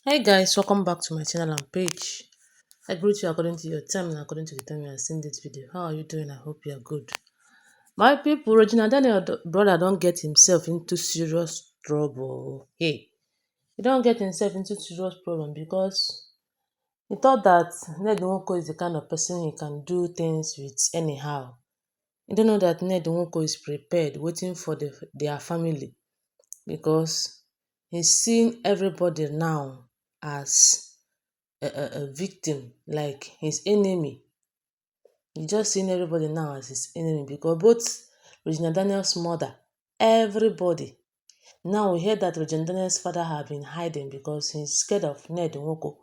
Hi guys, welcome back to my channel and page. I greet you according to your time and according to the time you are seeing this video. How are you doing? I hope you are good. My people, Regina Daniel brother don't get himself into serious trouble. Hey, he don't get himself into serious problem because he thought that Ned Nwoko is the kind of person he can do things with anyhow. He don't know that Ned Nwoko is prepared, waiting for their family because he's seeing everybody now as a victim, like his enemy. He just seeing everybody now as his enemy because both Regina Daniel's mother, everybody. Now we hear that Regina Daniel's father have been hiding because he's scared of Ned Nwoko.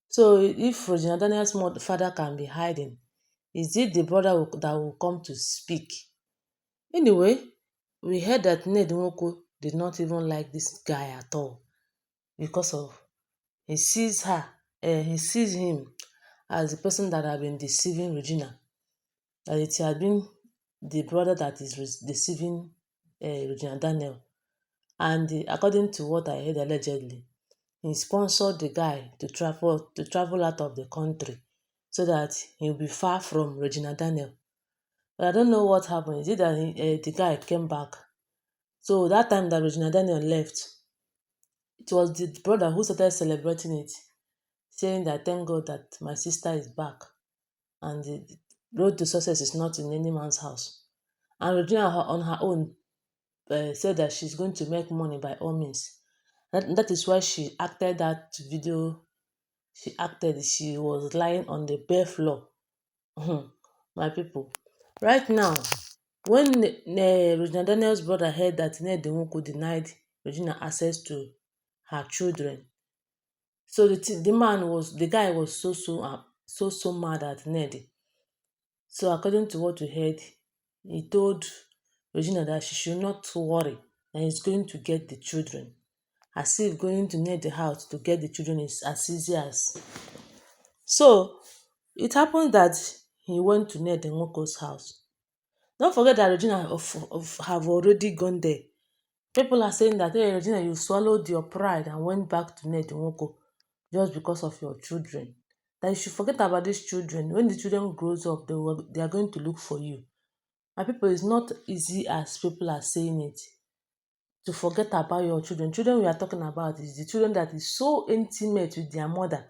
So if Regina Daniel's father can be hiding, is it the brother that will come to speak? Anyway, we heard that Ned Nwoko did not even like this guy at all because of he sees her, he sees him as the person that had been deceiving Regina, that it had been the brother that is deceiving Regina Daniel. And according to what I heard allegedly, he sponsored the guy to travel out of the country so that he'll be far from Regina Daniel. But I don't know what happened. Is it that the guy came back? So that time that Regina Daniel left, it was the brother who started celebrating it, saying that thank God that my sister is back and the road to success is not in any man's house. And Regina on her own said that she's going to make money by all means. That is why she acted that video. She was lying on the bare floor. My people. Right now, when Regina Daniel's brother heard that Ned Nwoko denied Regina access to her children, so the guy was so mad at Ned. So according to what we heard, he told Regina that she should not worry, that he's going to get the children. As if going to near the house to get the children is as easy as. So it happened that he went to Ned Nwoko's house. Don't forget that Regina have already gone there. People are saying that, hey, Regina, you swallowed your pride and went back to Ned Nwoko just because of your children. That you should forget about these children. When the children grows up, they are going to look for you. And people, it's not easy as people are saying it to forget about your children. Children we are talking about is the children that is so intimate with their mother.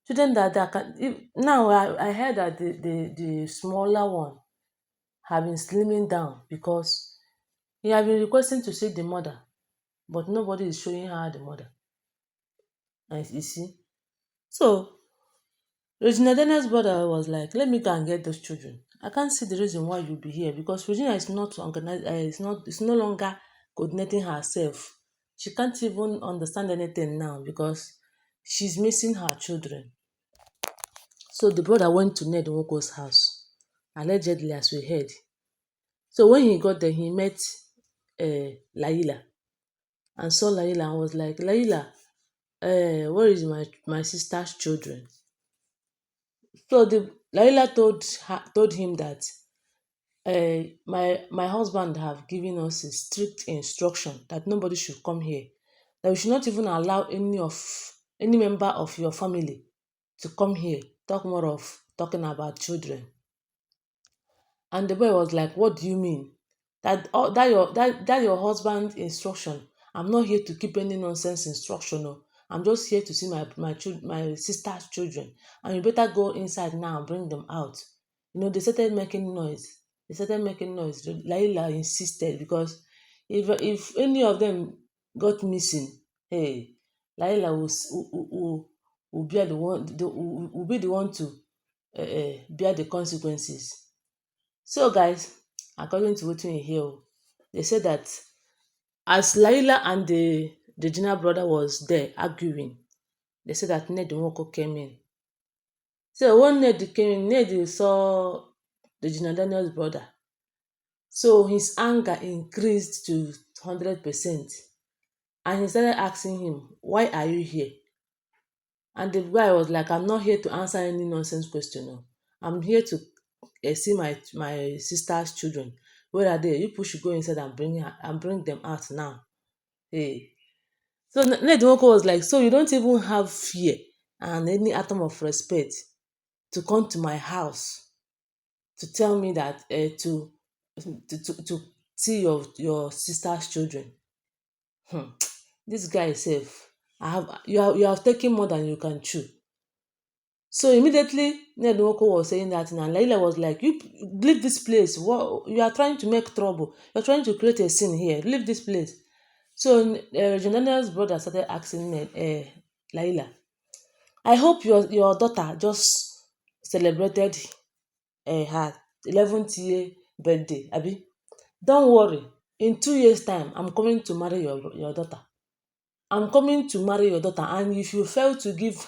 Children that can now I heard that the smaller one have been slimming down because he have been requesting to see the mother, but nobody is showing her the mother. And you see, so Regina Daniel's brother was like, "Let me go and get those children. I can't see the reason why you'll be here because Regina is not organized. It's no longer coordinating herself. She can't even understand anything now because she's missing her children." So the brother went to Ned Nwoko's house, allegedly, as we heard. So when he got there, he met Laila and saw Laila and was like, "Laila, where is my sister's children?" So the Laila told him that my husband have given us a strict instruction that nobody should come here, that we should not even allow any member of your family to come here, talk more of talking about children. And the boy was like, what do you mean? That your husband instruction? I'm not here to keep any nonsense instruction. No. I'm just here to see my sister's children. And you better go inside now and bring them out. They started making noise. Laila insisted because if any of them got missing, hey, Laila will bear the one will be the one to bear the consequences. So guys, according to wetin you hear, they say that as Laila and the Gina brother was there arguing, they said that Ned Nwoko came in. So when Ned came in, Ned saw the Gina Daniel's brother. So his anger increased to 100%. And he started asking him, why are you here? And the guy was like, I'm not here to answer any nonsense question. No. I'm here to see my sister's children. Where are they? You people should go inside and bring them out now. Hey. So Ned Nwoko was like, so you don't even have fear and any atom of respect to come to my house to tell me that to see your sister's children. Hmm. This guy sef, you have taken more than you can chew. So immediately Ned Nwoko was saying that and Laila was like, you leave this place. What, you are trying to make trouble. You're trying to create a scene here. Leave this place. So Daniel's brother started asking Laila, I hope your daughter just celebrated her 11th year birthday, abi. Don't worry, in 2 years' time, I'm coming to marry your daughter. I'm coming to marry your daughter, and if you fail to give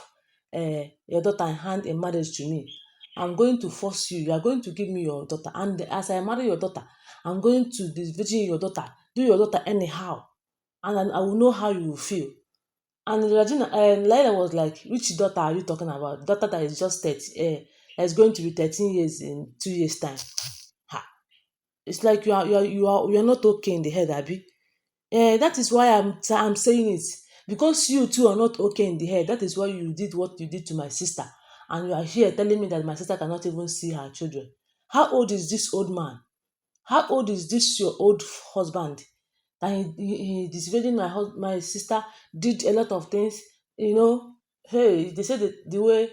your daughter in hand in marriage to me, I'm going to force you. You are going to give me your daughter, and as I marry your daughter, I'm going to disvirgin your daughter, do your daughter anyhow, and I will know how you will feel. And Regina, Laila was like, which daughter are you talking about? Daughter that is just 30, that is going to be 13 years in 2 years' time. Ha. It's like you are not okay in the head, Abby. That is why I'm saying it. Because you two are not okay in the head. That is why you did what you did to my sister. And you are here telling me that my sister cannot even see her children. How old is this old man? How old is this your old husband? That he dissuading my sister, did a lot of things, you know. Hey, they said the way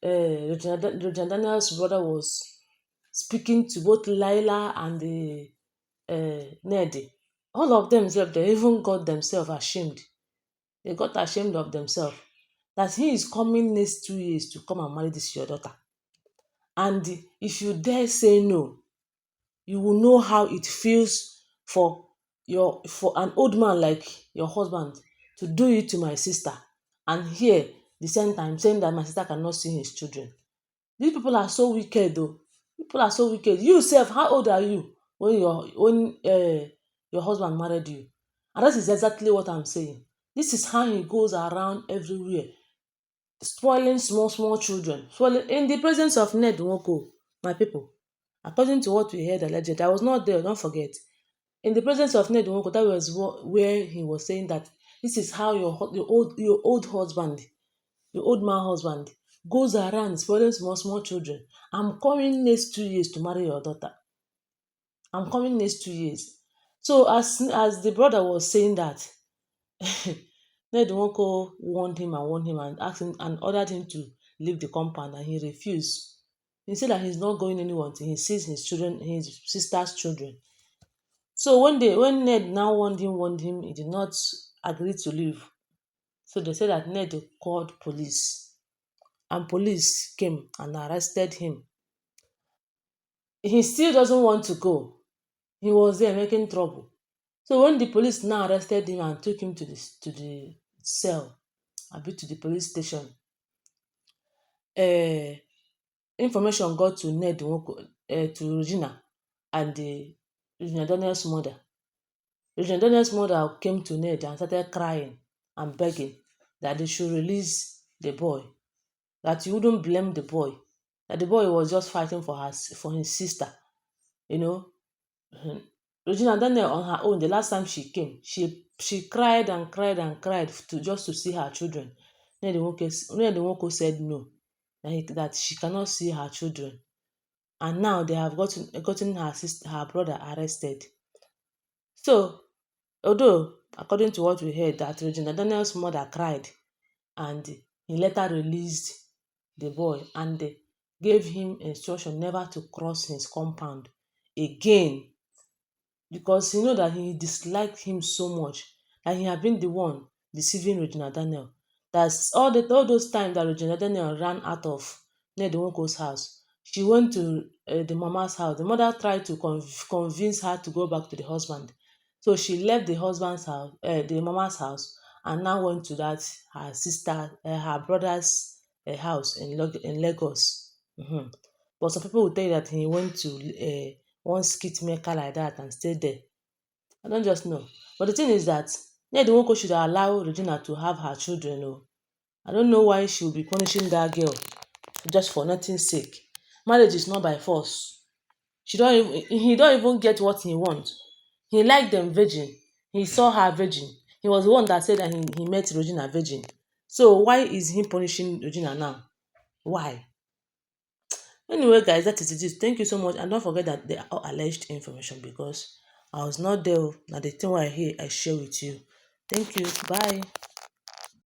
Regina Daniel's brother was speaking to both Laila and the Ned. All of them sef, they even got themselves ashamed. They got ashamed of themselves. That he is coming next 2 years to come and marry this your daughter. And if you dare say no, you will know how it feels for an old man like your husband to do it to my sister, and here the same time saying that my sister cannot see his children. These people are so wicked though. People are so wicked. You sef, how old are you when your husband married you? And that is exactly what I'm saying. This is how he goes around everywhere, spoiling small small children, spoiling in the presence of Ned Nwoko, my people. According to what we heard alleged, I was not there, don't forget. In the presence of Ned Nwoko, that was where he was saying that this is how your old husband, your old man husband, goes around spoiling small small children. I'm coming next 2 years to marry your daughter. I'm coming next 2 years. So as the brother was saying that, Ned Nwoko warned him and asked him and ordered him to leave the compound, and he refused. He said that he's not going anywhere until he sees his children, his sister's children. So when Ned now warned him, he did not agree to leave. So they said that Ned called police, and police came and arrested him. He still doesn't want to go. He was there making trouble. So when the police now arrested him and took him to the cell, a bit to the police station, uh, information got to Ned Nwoko, to Regina and the Regina Daniel's mother. Regina Daniel's mother came to Ned and started crying and begging that they should release the boy, that you wouldn't blame the boy, that the boy was just fighting for his sister, you know. Mhm. Regina Daniel on her own, the last time she came, she cried and cried and cried to just to see her children. Ned Nwoko said no, that she cannot see her children, and now they have gotten her brother arrested. So although according to what we heard that Regina Daniel's mother cried, and he later released the boy and gave him instruction never to cross his compound again, because he know that he disliked him so much, and he had been the one deceiving Regina Daniel. That's all those times that Regina Daniel ran out of Ned Nwoko's house. She went to the mama's house. The mother tried to convince her to go back to the husband. So she left the husband's house, the mama's house, and now went to that her brother's house in Lagos. Mhm. But some people will tell you that he went to one skit maker like that and stayed there. I don't just know. But the thing is that Ned Nwoko should allow Regina to have her children. Oh. I don't know why she will be punishing that girl just for nothing's sake. Marriage is not by force. He don't even get what he wants. He liked them virgin. He saw her virgin. He was the one that said that he met Regina virgin. So why is he punishing Regina now? Why? Anyway, guys, that is it. Thank you so much. And don't forget that they are all alleged information because I was not there. Now the thing I hear, I share with you. Thank you. Bye.